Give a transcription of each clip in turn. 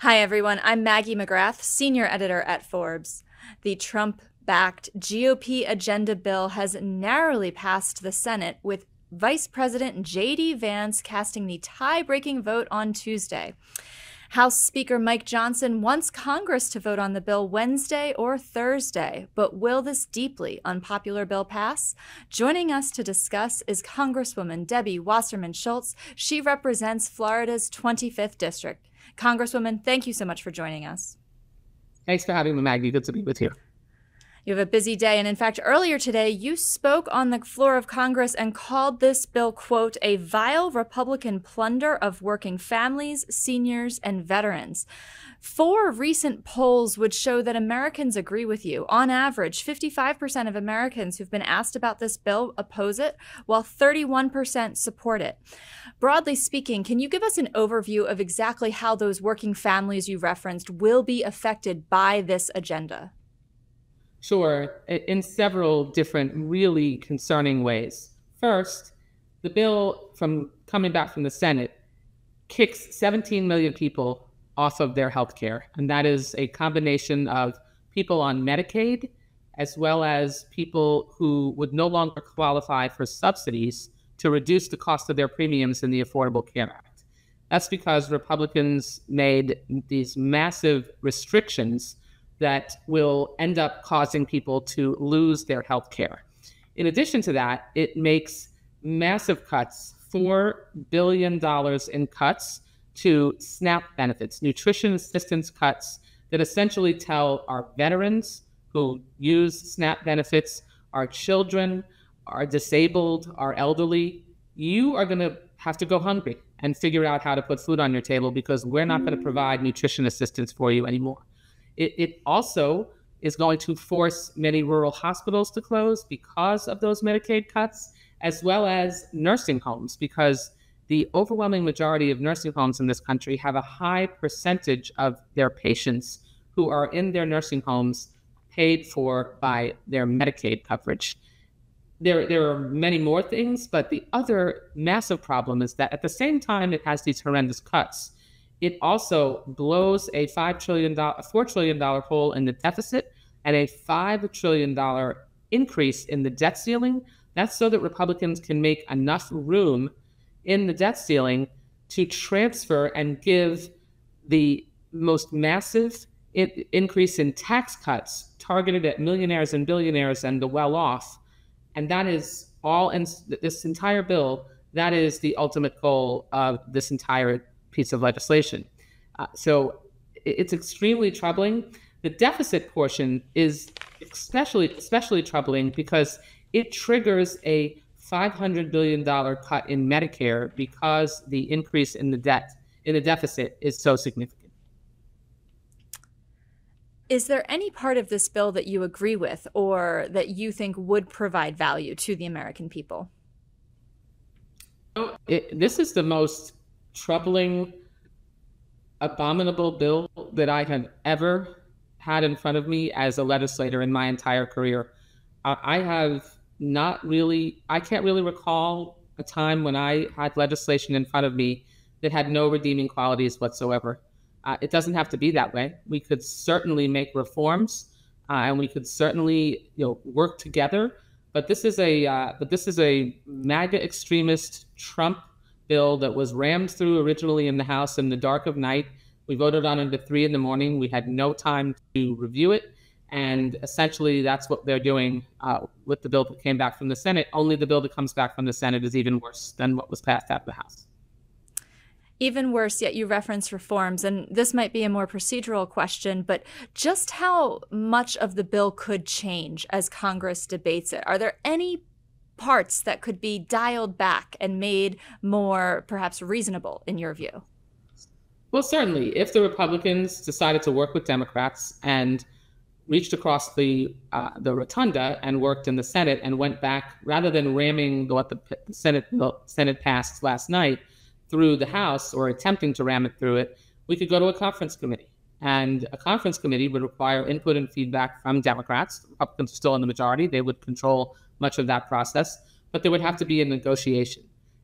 Hi, everyone. I'm Maggie McGrath, senior editor at Forbes. The Trump-backed GOP agenda bill has narrowly passed the Senate, with Vice President J.D. Vance casting the tie-breaking vote on Tuesday. House Speaker Mike Johnson wants Congress to vote on the bill Wednesday or Thursday, but will this deeply unpopular bill pass? Joining us to discuss is Congresswoman Debbie Wasserman Schultz. She represents Florida's 25th District. Congresswoman, thank you so much for joining us. Thanks for having me, Maggie. Good to be with you. You have a busy day, and in fact, earlier today, you spoke on the floor of Congress and called this bill, quote, a vile Republican plunder of working families, seniors, and veterans. 4 recent polls would show that Americans agree with you. On average, 55% of Americans who've been asked about this bill oppose it, while 31% support it. Broadly speaking, can you give us an overview of exactly how those working families you referenced will be affected by this agenda? Sure, in several different really concerning ways. First, the bill coming back from the Senate kicks 17 million people off of their health care. And that is a combination of people on Medicaid, as well as people who would no longer qualify for subsidies to reduce the cost of their premiums in the Affordable Care Act. That's because Republicans made these massive restrictions that will end up causing people to lose their health care. In addition to that, it makes massive cuts, $4 billion in cuts to SNAP benefits, nutrition assistance cuts that essentially tell our veterans who use SNAP benefits, our children, our disabled, our elderly, you are going to have to go hungry and figure out how to put food on your table because we're not going to provide nutrition assistance for you anymore. It also is going to force many rural hospitals to close because of those Medicaid cuts, as well as nursing homes, because the overwhelming majority of nursing homes in this country have a high percentage of their patients who are in their nursing homes paid for by their Medicaid coverage. There are many more things, but the other massive problem is that at the same time it has these horrendous cuts, it also blows a $4 trillion hole in the deficit and a $5 trillion increase in the debt ceiling. That's so that Republicans can make enough room in the debt ceiling to transfer and give the most massive increase in tax cuts targeted at millionaires and billionaires and the well-off. And that is all in this entire bill. That is the ultimate goal of this entire piece of legislation. So it's extremely troubling. The deficit portion is especially troubling because it triggers a $500 billion cut in Medicare because the increase in the deficit is so significant. Is there any part of this bill that you agree with or that you think would provide value to the American people? This is the most troubling, abominable bill that I have ever had in front of me as a legislator in my entire career. I can't really recall a time when I had legislation in front of me that had no redeeming qualities whatsoever. It doesn't have to be that way. We could certainly make reforms, and we could certainly, work together. But this is a MAGA extremist Trump bill that was rammed through originally in the House in the dark of night. We voted on it at 3 a.m. We had no time to review it. And essentially, that's what they're doing with the bill that came back from the Senate. Only the bill that comes back from the Senate is even worse than what was passed out of the House. Even worse, yet you reference reforms, and this might be a more procedural question, but just how much of the bill could change as Congress debates it? Are there any parts that could be dialed back and made more perhaps reasonable in your view? Well, certainly, if the Republicans decided to work with Democrats and reached across the rotunda and worked in the Senate and went back, rather than ramming what the Senate passed last night through the House or attempting to ram it through it, we could go to a conference committee. And a conference committee would require input and feedback from Democrats. The Republicans are still in the majority. They would control much of that process, but there would have to be a negotiation.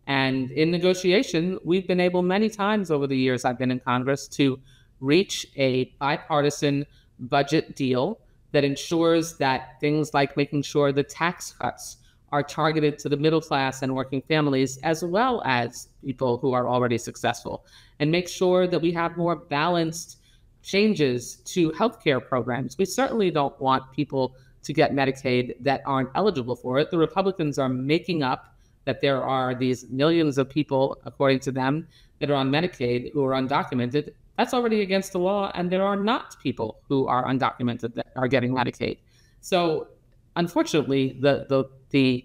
And in negotiation, we've been able many times over the years I've been in Congress to reach a bipartisan budget deal that ensures that things like making sure the tax cuts are targeted to the middle class and working families, as well as people who are already successful, and make sure that we have more balanced changes to healthcare programs. We certainly don't want people to get Medicaid that aren't eligible for it. The Republicans are making up that there are these millions of people, according to them, that are on Medicaid who are undocumented. That's already against the law, and there are not people who are undocumented that are getting Medicaid. So, unfortunately, the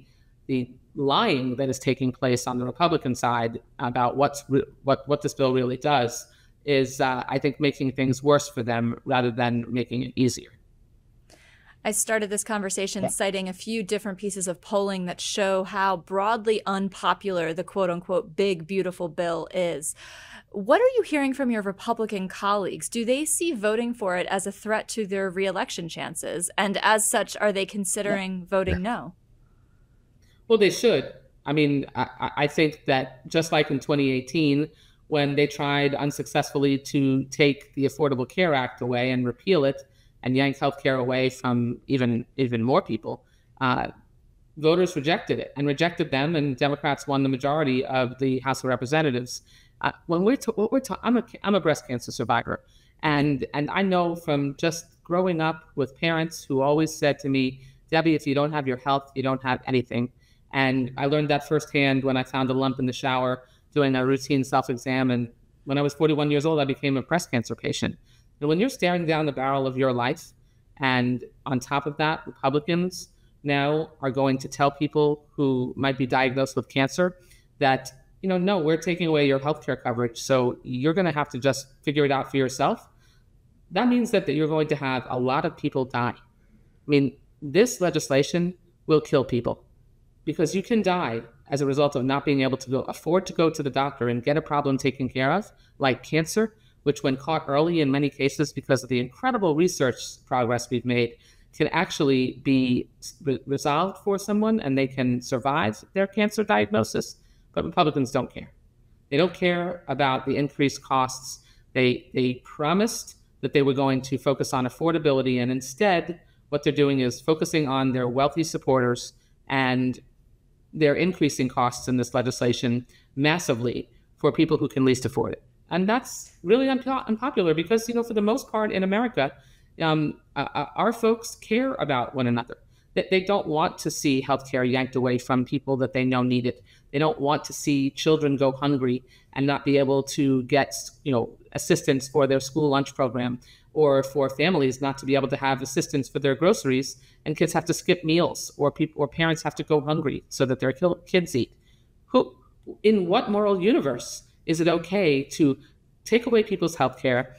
lying that is taking place on the Republican side about what this bill really does is, I think, making things worse for them rather than making it easier. I started this conversation citing a few different pieces of polling that show how broadly unpopular the quote-unquote big, beautiful bill is. What are you hearing from your Republican colleagues? Do they see voting for it as a threat to their reelection chances? And as such, are they considering voting no? Well, they should. I mean, I think that just like in 2018, when they tried unsuccessfully to take the Affordable Care Act away and repeal it, and yank healthcare away from even more people, voters rejected it and rejected them, and Democrats won the majority of the House of Representatives. I'm a breast cancer survivor, and I know from just growing up with parents who always said to me, "Debbie, if you don't have your health, you don't have anything." And I learned that firsthand when I found a lump in the shower doing a routine self-exam. And when I was 41 years old, I became a breast cancer patient. And when you're staring down the barrel of your life, and on top of that, Republicans now are going to tell people who might be diagnosed with cancer that, no, we're taking away your healthcare coverage, so you're going to have to just figure it out for yourself. That means that you're going to have a lot of people die. I mean, this legislation will kill people, because you can die as a result of not being able to afford to go to the doctor and get a problem taken care of, like cancer, which when caught early in many cases because of the incredible research progress we've made, can actually be resolved for someone and they can survive their cancer diagnosis. But Republicans don't care. They don't care about the increased costs. They promised that they were going to focus on affordability, and instead what they're doing is focusing on their wealthy supporters, and they're increasing costs in this legislation massively for people who can least afford it. And that's really unpopular because, for the most part in America, our folks care about one another. They don't want to see healthcare yanked away from people that they know need it. They don't want to see children go hungry and not be able to get, assistance for their school lunch program, or for families not to be able to have assistance for their groceries, and kids have to skip meals, or parents have to go hungry so that their kids eat. In what moral universe is it okay to take away people's health care,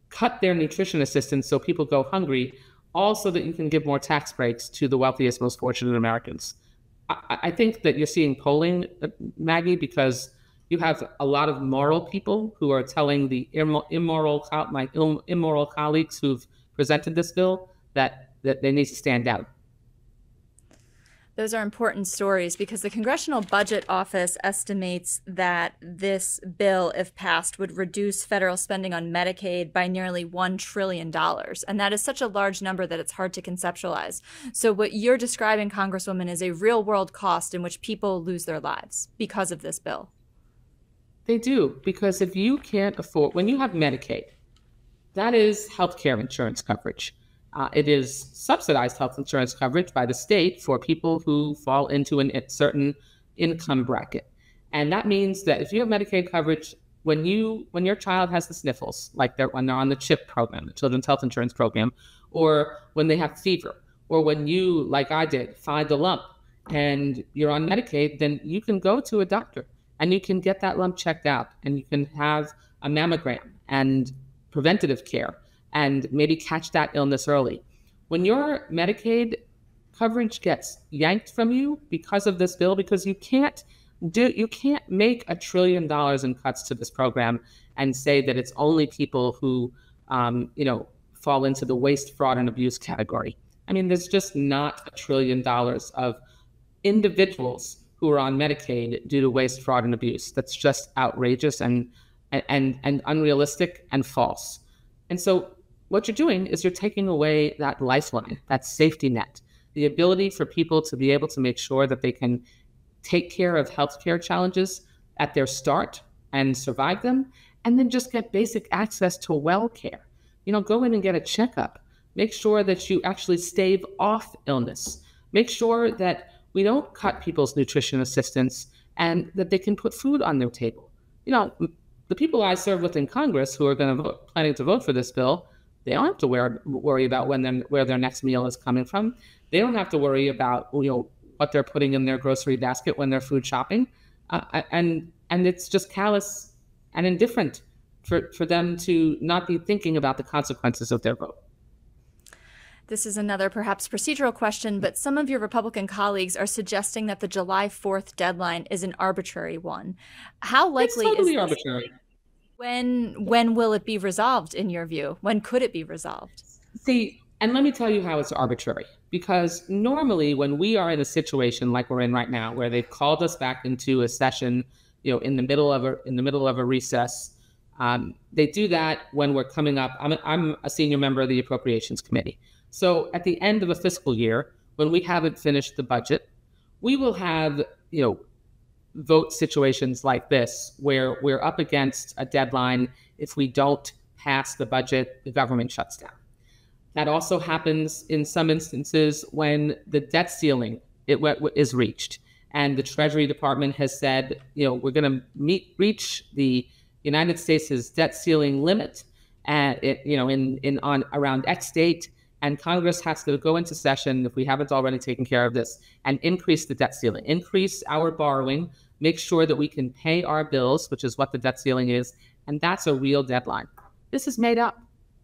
cut their nutrition assistance so people go hungry, all so that you can give more tax breaks to the wealthiest, most fortunate Americans? I think that you're seeing polling, Maggie, because you have a lot of moral people who are telling the immoral colleagues who've presented this bill that they need to stand out. Those are important stories because the Congressional Budget Office estimates that this bill, if passed, would reduce federal spending on Medicaid by nearly $1 trillion. And that is such a large number that it's hard to conceptualize. So what you're describing, Congresswoman, is a real-world cost in which people lose their lives because of this bill. They do, because if you can't afford, when you have Medicaid, that is healthcare insurance coverage. It is subsidized health insurance coverage by the state for people who fall into a certain income bracket. And that means that if you have Medicaid coverage, when your child has the sniffles, like when they're on the CHIP program, the Children's Health Insurance Program, or when they have fever, or when you, like I did, find a lump and you're on Medicaid, then you can go to a doctor and you can get that lump checked out, and you can have a mammogram and preventative care, and maybe catch that illness early. When your Medicaid coverage gets yanked from you because of this bill, because you can't make $1 trillion in cuts to this program and say that it's only people who, fall into the waste, fraud, and abuse category. I mean, there's just not $1 trillion of individuals who are on Medicaid due to waste, fraud, and abuse. That's just outrageous and unrealistic and false. And so what you're doing is you're taking away that lifeline, that safety net, the ability for people to be able to make sure that they can take care of healthcare challenges at their start and survive them, and then just get basic access to well care. Go in and get a checkup. Make sure that you actually stave off illness. Make sure that we don't cut people's nutrition assistance and that they can put food on their table. The people I serve with in Congress who are planning to vote for this bill, they don't have to worry about where their next meal is coming from. They don't have to worry about what they're putting in their grocery basket when they're food shopping, and it's just callous and indifferent for them to not be thinking about the consequences of their vote. This is another perhaps procedural question, but some of your Republican colleagues are suggesting that the July 4th deadline is an arbitrary one. How likely It's totally is arbitrary. When will it be resolved, in your view? When could it be resolved? See, and let me tell you how it's arbitrary. Because normally when we are in a situation like we're in right now, where they've called us back into a session, in the middle of a recess, they do that when we're coming up. I'm a senior member of the Appropriations Committee. So at the end of a fiscal year, when we haven't finished the budget, we will have, vote situations like this where we're up against a deadline. If we don't pass the budget, the government shuts down. That also happens in some instances when the debt ceiling is reached, and the Treasury Department has said, we're going to reach the United States' debt ceiling limit, on around X date, and Congress has to go into session, if we haven't already taken care of this, and increase the debt ceiling, increase our borrowing, make sure that we can pay our bills, which is what the debt ceiling is, and that's a real deadline. This is made up.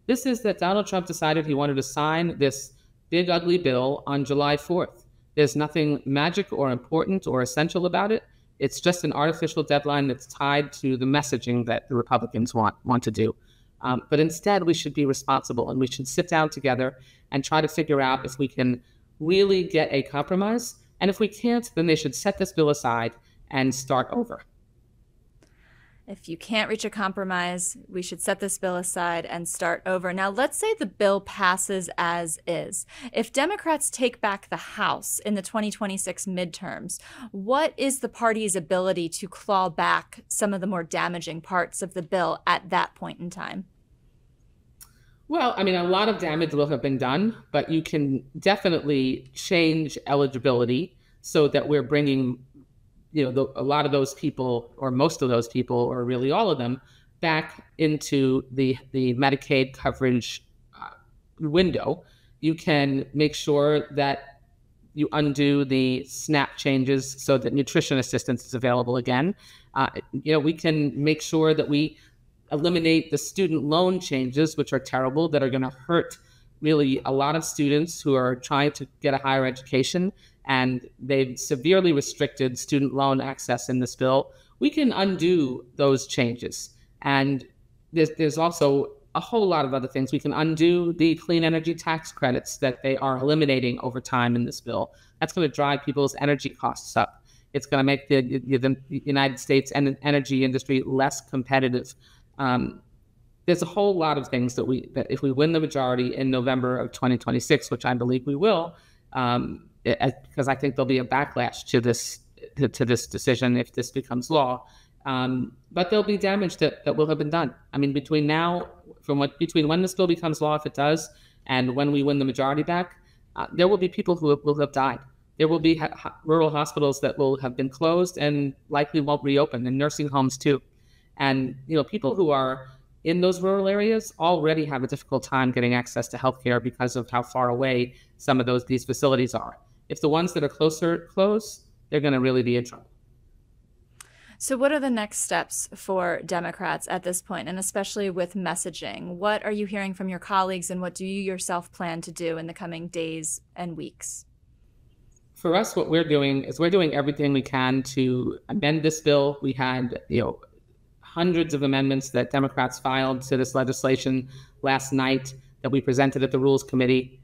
This is that Donald Trump decided he wanted to sign this big, ugly bill on July 4th. There's nothing magic or important or essential about it. It's just an artificial deadline that's tied to the messaging that the Republicans want to do. But instead, we should be responsible, and we should sit down together and try to figure out if we can really get a compromise. And if we can't, then they should set this bill aside and start over. If you can't reach a compromise, we should set this bill aside and start over. Now, let's say the bill passes as is. If Democrats take back the House in the 2026 midterms, what is the party's ability to claw back some of the more damaging parts of the bill at that point in time? Well, a lot of damage will have been done, but you can definitely change eligibility so that we're bringing a lot of those people, or most of those people, or really all of them, back into the Medicaid coverage window. You can make sure that you undo the SNAP changes so that nutrition assistance is available again. We can make sure that we eliminate the student loan changes, which are terrible, that are going to hurt really a lot of students who are trying to get a higher education, and they've severely restricted student loan access in this bill. We can undo those changes. And there's also a whole lot of other things. We can undo the clean energy tax credits that they are eliminating over time in this bill. That's going to drive people's energy costs up. It's going to make the United States and energy industry less competitive. There's a whole lot of things that if we win the majority in November of 2026, which I believe we will, because I think there'll be a backlash to this decision if this becomes law. But there'll be damage that will have been done. Between when this bill becomes law, if it does, and when we win the majority back, there will be people who will have died. There will be rural hospitals that will have been closed and likely won't reopen, and nursing homes too. And people who are in those rural areas already have a difficult time getting access to healthcare because of how far away some of these facilities are. If the ones that are closer close, they're going to really be in trouble. So what are the next steps for Democrats at this point, and especially with messaging? What are you hearing from your colleagues, and what do you yourself plan to do in the coming days and weeks? For us, what we're doing is we're doing everything we can to amend this bill. We had, hundreds of amendments that Democrats filed to this legislation last night that we presented at the Rules Committee.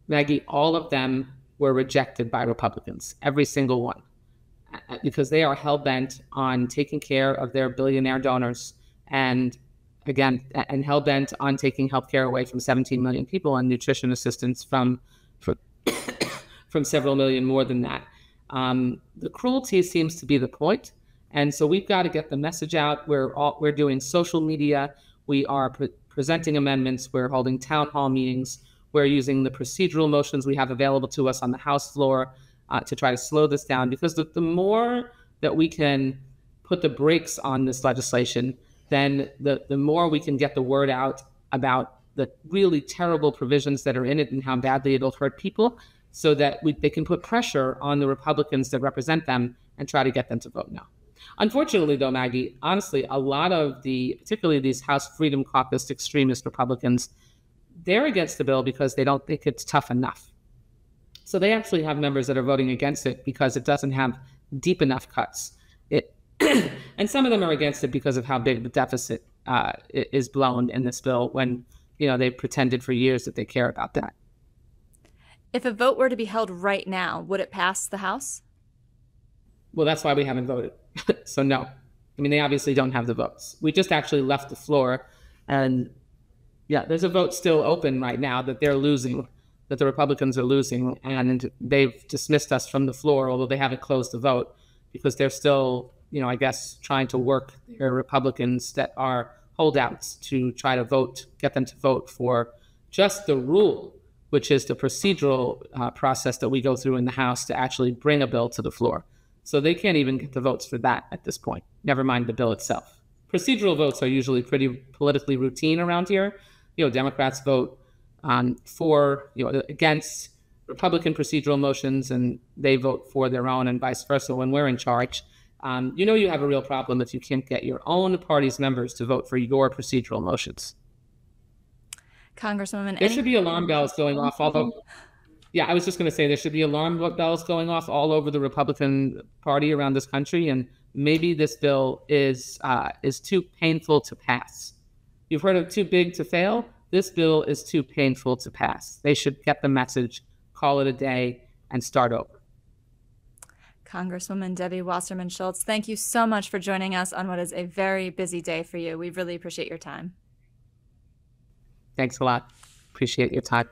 Maggie, all of them were rejected by Republicans, every single one, because they are hell-bent on taking care of their billionaire donors and again, and hell-bent on taking healthcare away from 17 million people and nutrition assistance from several million more than that. The cruelty seems to be the point. And so we've got to get the message out. We're doing social media. We are presenting amendments. We're holding town hall meetings. We're using the procedural motions we have available to us on the House floor to try to slow this down, because the more that we can put the brakes on this legislation, then the more we can get the word out about the really terrible provisions that are in it and how badly it'll hurt people, so that they can put pressure on the Republicans that represent them and try to get them to vote no. Unfortunately, though, Maggie, honestly, a lot of particularly these House Freedom Caucus extremist Republicans, they're against the bill because they don't think it's tough enough. So they actually have members that are voting against it because it doesn't have deep enough cuts. And some of them are against it because of how big the deficit is blown in this bill, when they've pretended for years that they care about that. If a vote were to be held right now, would it pass the House? Well, that's why we haven't voted. So no. I mean, they obviously don't have the votes. We just actually left the floor, and yeah, there's a vote still open right now that they're losing, that the Republicans are losing, and they've dismissed us from the floor, although they haven't closed the vote, because they're still, I guess, trying to work their Republicans that are holdouts to try to get them to vote for just the rule, which is the procedural process that we go through in the House to actually bring a bill to the floor. So they can't even get the votes for that at this point, never mind the bill itself. Procedural votes are usually pretty politically routine around here. Democrats vote for, against Republican procedural motions, and they vote for their own, and vice versa when we're in charge. You have a real problem if you can't get your own party's members to vote for your procedural motions. Congresswoman, there should be alarm bells going off, although... Yeah, I was just going to say there should be alarm bells going off all over the Republican Party around this country, and maybe this bill is too painful to pass. You've heard of too big to fail? This bill is too painful to pass. They should get the message, call it a day, and start over. Congresswoman Debbie Wasserman Schultz, thank you so much for joining us on what is a very busy day for you. We really appreciate your time. Thanks a lot. Appreciate your time.